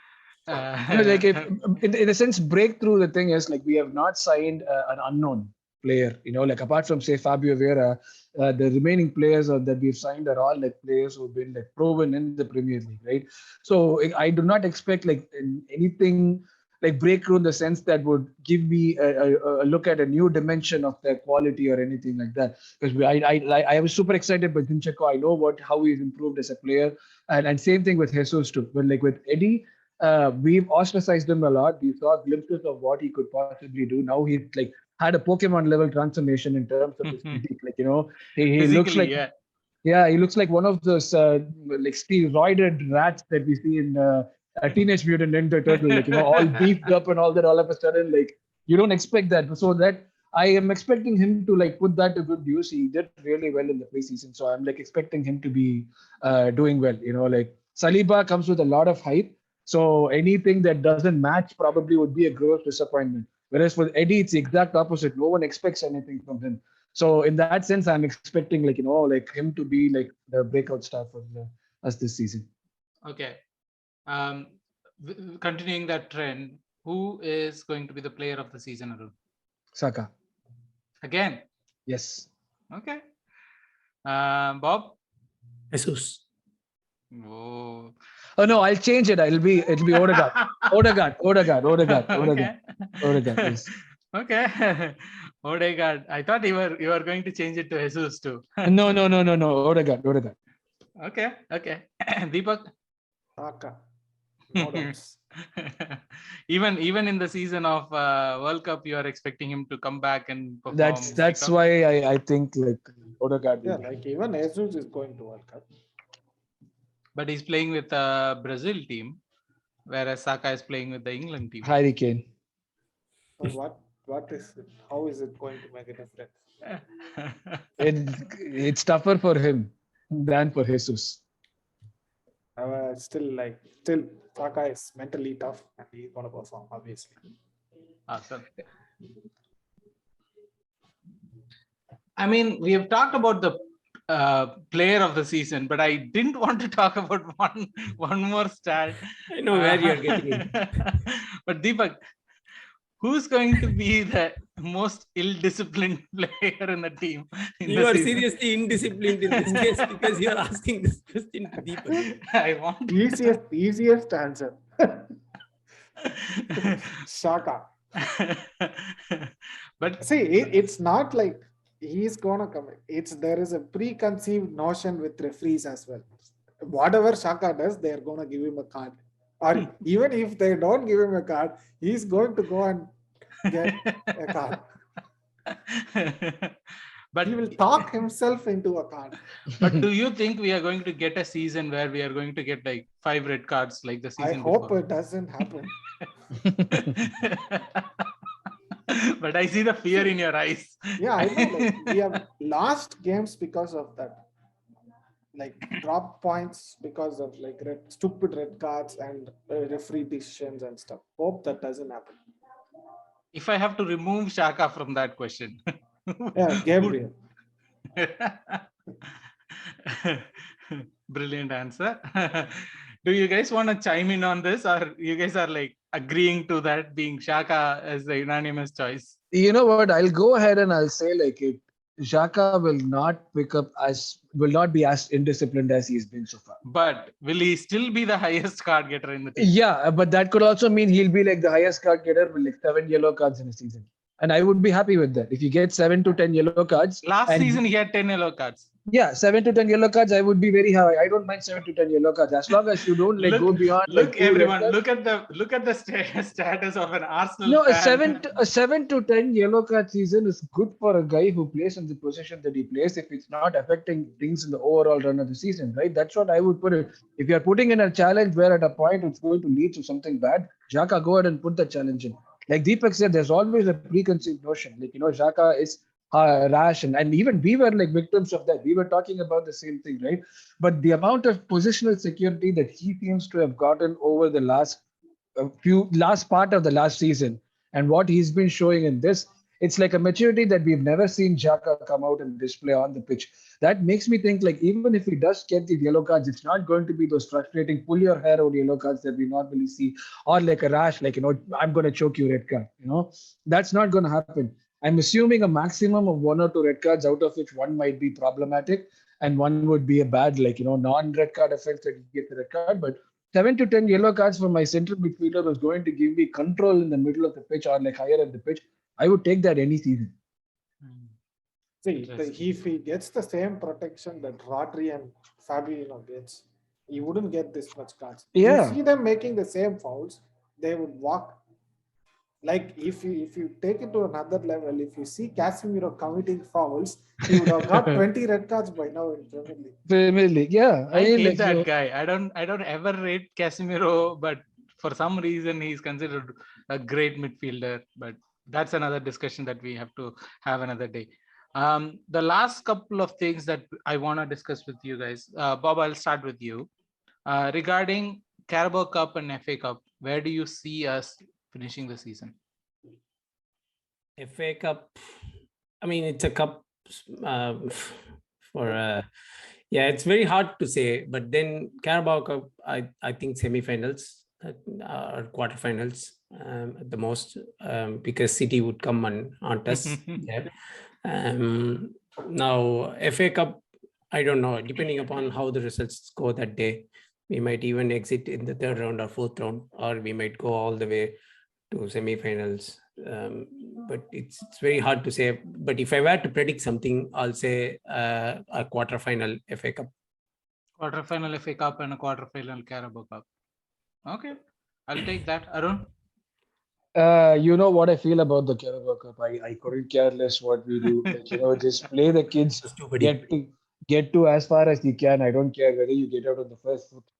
Like if, in a sense, breakthrough. The thing is, like, we have not signed an unknown player. Like apart from say Fabio Vieira, the remaining players that we've signed are all like players who've been like proven in the Premier League, right? So I do not expect like anything like breakthrough in the sense that would give me a look at a new dimension of their quality or anything like that. Because I was super excited by Zinchenko. I know how he's improved as a player, and same thing with Jesus too. But like with Eddie, we've ostracized him a lot. We saw glimpses of what he could possibly do. Now he's like had a Pokemon level transformation in terms of his physique. Like he looks physically, like he looks like one of those like steroided rats that we see in a Teenage Mutant Ninja Turtle, like all beefed up and all that. All of a sudden, like you don't expect that. So that I am expecting him to like put that to good use. He did really well in the preseason, so I'm like expecting him to be doing well. Like Saliba comes with a lot of hype, so anything that doesn't match probably would be a gross disappointment. Whereas with Eddie, it's the exact opposite. No one expects anything from him. So in that sense, I'm expecting like him to be like the breakout star for us this season. Okay. Continuing that trend, who is going to be the player of the season, Arun? Saka. Again? Yes. Okay. Bob? Jesus. Oh. Oh no, I'll change it. It'll be Odegaard. Odegaard. Yes. Okay. Odegaard. I thought you were going to change it to Jesus too. No. Odegaard. Okay. Deepak? Saka. No doubts. Even in the season of World Cup, you are expecting him to come back and perform. That's why I think like Odegaard. Yeah, like even Jesus is going to World Cup. But he's playing with the Brazil team, whereas Saka is playing with the England team. Harry Kane. So what is it? How is it going to make a difference? It's tougher for him than for Jesus. Still Saka is mentally tough and he's gonna perform, obviously. Awesome. I mean, we have talked about the player of the season, but I didn't want to talk about one more stat. I know where you're getting it. But Deepak, who's going to be the most ill-disciplined player in the team? You are seriously indisciplined in this case because you are asking this question to Deepak. I want easiest answer. Saka. But see, it's not like he's gonna come. There is a preconceived notion with referees as well. Whatever Saka does, they're gonna give him a card. Or even if they don't give him a card, he's going to go and get a card. But he will talk himself into a card. But do you think we are going to get a season where we are going to get like 5 red cards like the season before? I hope before? it doesn't happen. But I see the fear in your eyes. Yeah, I know. Like, we have lost games because of that. Like drop points because of like stupid red cards and referee decisions and stuff. Hope that doesn't happen. If I have to remove Shaka from that question. Yeah, Gabriel. Brilliant answer. Do you guys want to chime in on this, or you guys are like agreeing to that being Shaka as the unanimous choice? You know what? I'll go ahead and I'll say like it. Xhaka will not be as indisciplined as he's been so far. But will he still be the highest card getter in the team? Yeah, but that could also mean he'll be like the highest card getter with like 7 yellow cards in a season. And I would be happy with that. If you get 7 to 10 yellow cards. Last season he had 10 yellow cards. Yeah, 7 to 10 yellow cards, I would be very high. I don't mind 7 to 10 yellow cards as long as you don't go beyond. Look, everyone, look at the status of an Arsenal. No, fan. a 7 to 10 yellow card season is good for a guy who plays in the position that he plays if it's not affecting things in the overall run of the season, right? That's what I would put it. If you're putting in a challenge where at a point it's going to lead to something bad, Xhaka, go ahead and put the challenge in. Like Deepak said, there's always a preconceived notion. Like, Xhaka is rash and even we were like victims of that. We were talking about the same thing, right? But the amount of positional security that he seems to have gotten over the last part of the last season and what he's been showing in this, It's like a maturity that we've never seen Xhaka come out and display on the pitch. That makes me think like even if he does get the yellow cards, it's not going to be those frustrating pull your hair out yellow cards that we normally see, or like a rash, like I'm going to choke you red card. That's not going to happen. I'm assuming a maximum of 1 or 2 red cards, out of which one might be problematic and one would be a bad, like non-red card offense that you get the red card. But 7 to 10 yellow cards for my central midfielder was going to give me control in the middle of the pitch or like higher at the pitch. I would take that any season. See, if he gets the same protection that Rodri and Fabinho gets, he wouldn't get this much cards. Yeah. You see them making the same fouls, they would walk. Like if you take it to another level, if you see Casemiro committing fouls, he would have got 20 red cards by now in Premier League. Premier League, yeah. I hate that guy. I don't ever rate Casemiro, but for some reason he's considered a great midfielder. But that's another discussion that we have to have another day. The last couple of things that I want to discuss with you guys, Bob, I'll start with you. Regarding Carabao Cup and FA Cup, where do you see us finishing the season? FA Cup, I mean, it's a cup it's very hard to say, but then Carabao Cup, I think semi-finals or quarterfinals at the most, because City would come on us there. Now, FA Cup, I don't know, depending upon how the results go that day, we might even exit in the 3rd round or 4th round, or we might go all the way to semi-finals. But it's very hard to say. But if I were to predict something, I'll say a quarterfinal FA Cup. Quarterfinal FA Cup and a quarterfinal Carabao Cup. Okay, I'll take that. Arun? You know what I feel about the Carabao Cup. I couldn't care less what we do. Like, just play the kids, get to as far as you can. I don't care whether you get out of the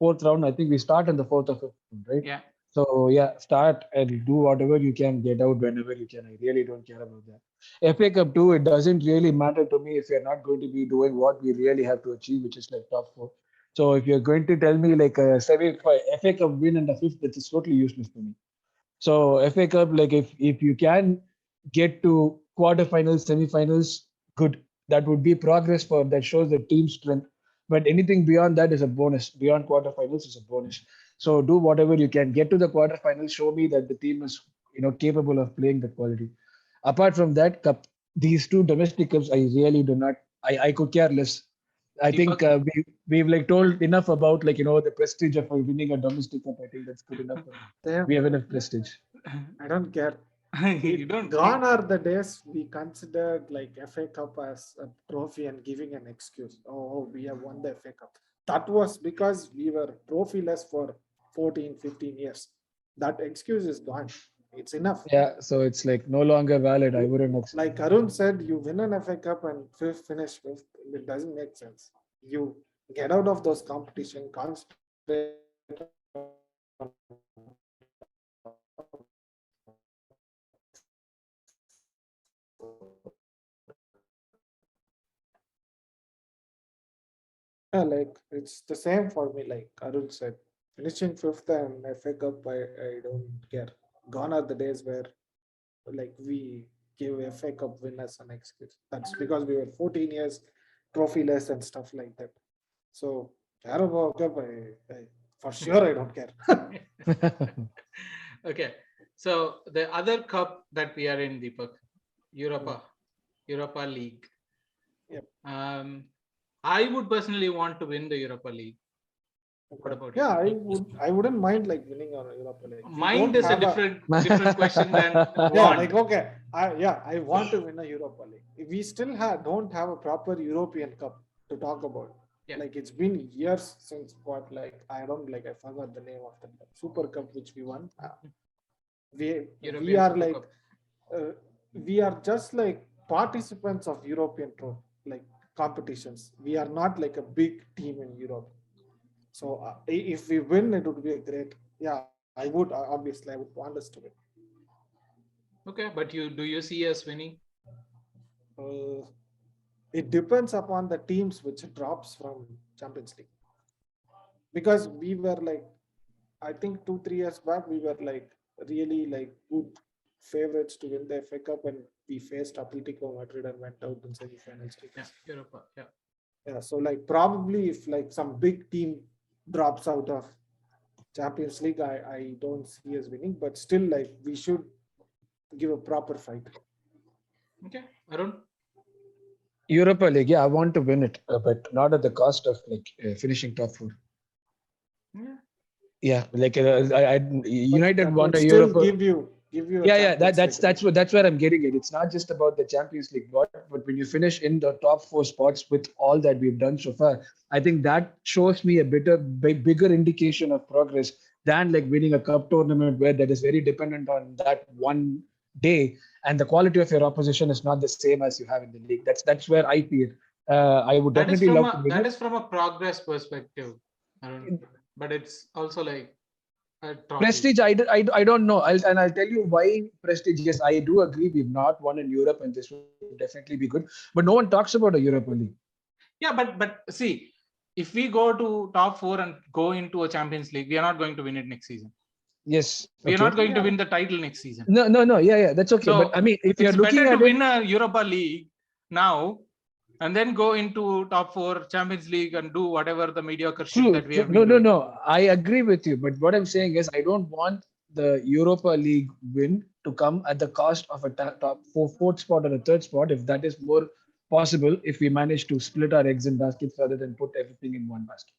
4th round. I think we start in the 4th or 5th round, right? Yeah. So yeah, start and do whatever you can, get out whenever you can. I really don't care about that. FA Cup too, it doesn't really matter to me if you're not going to be doing what we really have to achieve, which is like top 4. So if you're going to tell me like a FA Cup win and a 5th, that is totally useless to me. So FA Cup, like if you can get to quarterfinals, semifinals, good. That would be progress that shows the team strength. But anything beyond that is a bonus. Beyond quarterfinals is a bonus. So do whatever you can. Get to the quarterfinals. Show me that the team is capable of playing the quality. Apart from that, cup, these 2 domestic cups, I really do not. I could care less. I think we've like told enough about the prestige of winning a domestic cup. I think that's good enough. We have enough prestige. I don't care. You don't. Gone are the days we considered like FA Cup as a trophy and giving an excuse. Oh, we have won the FA Cup. That was because we were trophyless for 14, 15 years. That excuse is gone. It's enough. Yeah, so it's like no longer valid. I wouldn't accept. Like Arun said, you win an FA Cup and finish 5th. It doesn't make sense. You get out of those competition, concentrate on like it's the same for me. Like Arun said, finishing 5th and FA Cup, I don't care. Gone are the days where like we give FA Cup winners an excuse. That's because we were 14 years trophyless and stuff like that. So Carabao Cup, for sure I don't care. Okay, so the other cup that we are in, Deepak, Europa League. Yep. I would personally want to win the Europa League. What about you? I wouldn't mind like winning on Europa League. Mind is a different question than want. Yeah, like okay, I want to win a Europa League. We still don't have a proper European Cup to talk about. Yeah. Like it's been years since I forgot the name of the Super Cup which we won. We are like we are just like participants of European tour like competitions. We are not like a big team in Europe. So if we win, it would be a great. Yeah, I would obviously I would want us to win. Okay, but do you see us winning? It depends upon the teams which drops from Champions League. Because we were like, I think 2-3 years back, we were like really like good favorites to win the FA Cup, and we faced Atletico Madrid and went out in semi-finals. Yeah, Europa. Yeah. Yeah, so like probably if like some big team drops out of Champions League, I don't see us winning, but still like we should give a proper fight. Okay, Arun. Europa League, yeah, I want to win it, but not at the cost of finishing top four. Yeah. Yeah, United That won would a still Europa. give you a Yeah, Champions League. that's where I'm getting it. It's not just about the Champions League, but when you finish in the top four spots with all that we've done so far, I think that shows me a bigger indication of progress than like winning a cup tournament where that is very dependent on that one day, and the quality of your opposition is not the same as you have in the league. That's where I feel. I would definitely love to win that it. is from a progress perspective, Arun. But it's also like a trophy. Prestige, I don't know. I'll tell you why prestige. Yes, I do agree. We've not won in Europe, and this would definitely be good. But no one talks about a Europa League. Yeah, but see, if we go to top four and go into a Champions League, we are not going to win it next season. Yes, we are not going to win the title next season. No. Yeah, that's okay. So but I mean, if you're looking better at to win a Europa League now and then go into top four Champions League and do whatever the mediocre shit that we have been doing. No. I agree with you. But what I'm saying is, I don't want the Europa League win to come at the cost of a top fourth spot or a third spot, if that is more possible, if we manage to split our eggs in baskets rather than put everything in one basket.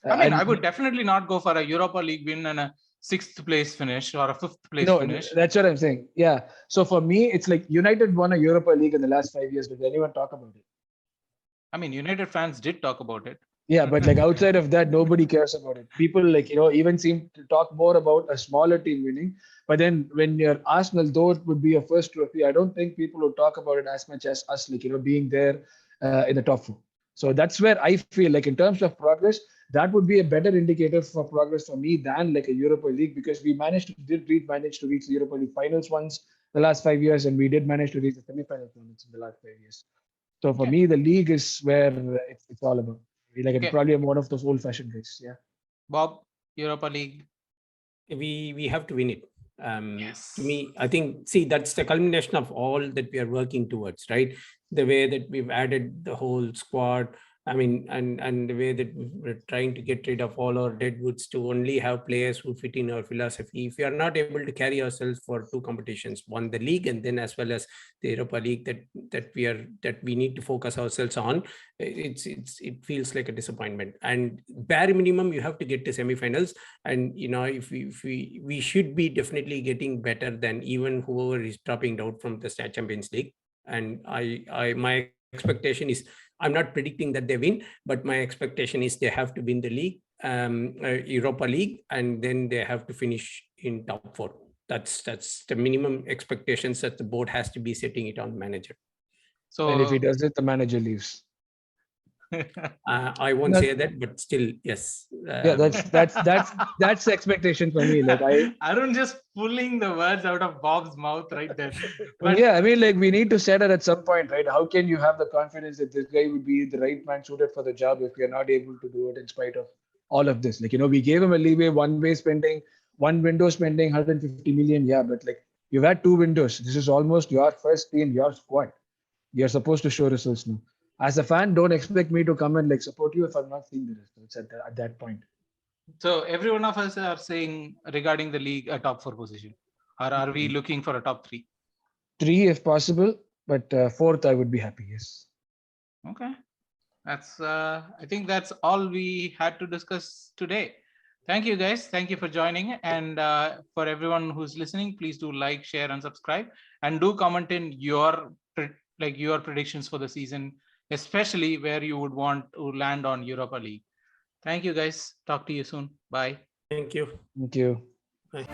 I would definitely not go for a Europa League win and a 6th place finish or a 5th place finish. That's what I'm saying. Yeah. So for me, it's like United won a Europa League in the last 5 years. Did anyone talk about it? I mean, United fans did talk about it. Yeah, but like outside of that, nobody cares about it. People even seem to talk more about a smaller team winning. But then when you're Arsenal, though it would be a first trophy, I don't think people would talk about it as much as us, being there in the top four. So that's where I feel like in terms of progress, that would be a better indicator for progress for me than like a Europa League, because we managed to reach the Europa League finals once the last 5 years, and we did manage to reach the semi-final tournaments in the last 5 years. So for me, the league is where it's all about. It's probably one of those old-fashioned guys. Yeah. Bob, Europa League. We have to win it. Yes. To me, I think, that's the culmination of all that we are working towards, right? The way that we've added the whole squad, I mean, and the way that we're trying to get rid of all our deadwoods to only have players who fit in our philosophy. If we are not able to carry ourselves for two competitions, one the league and then as well as the Europa League that we need to focus ourselves on, it feels like a disappointment. And bare minimum, you have to get to semifinals. And if we should be definitely getting better than even whoever is dropping out from the Champions League. And my expectation is, I'm not predicting that they win, but my expectation is they have to win the league, Europa League, and then they have to finish in top four. That's the minimum expectations that the board has to be setting it on the manager. So, and if he does it, the manager leaves. I won't say that, but still, yes. Yeah, that's the expectation for me. Like Arun just pulling the words out of Bob's mouth right there. But yeah, I mean, like we need to set it at some point, right? How can you have the confidence that this guy would be the right man suited for the job if we are not able to do it in spite of all of this? Like, we gave him a leeway, one window spending 150 million. Yeah, but like you've had 2 windows. This is almost your first team, your squad. You're supposed to show results now. As a fan, don't expect me to come and like support you if I'm not seeing the results at that point. So every one of us are saying regarding the league a top 4 position, or are we looking for a top 3? 3 if possible, but 4th I would be happy. Yes. Okay, that's I think that's all we had to discuss today. Thank you guys. Thank you for joining, and for everyone who's listening, please do like, share, and subscribe, and do comment in your predictions for the season, especially where you would want to land on Europa League. Thank you guys. Talk to you soon. Bye. Thank you. Thank you. Bye.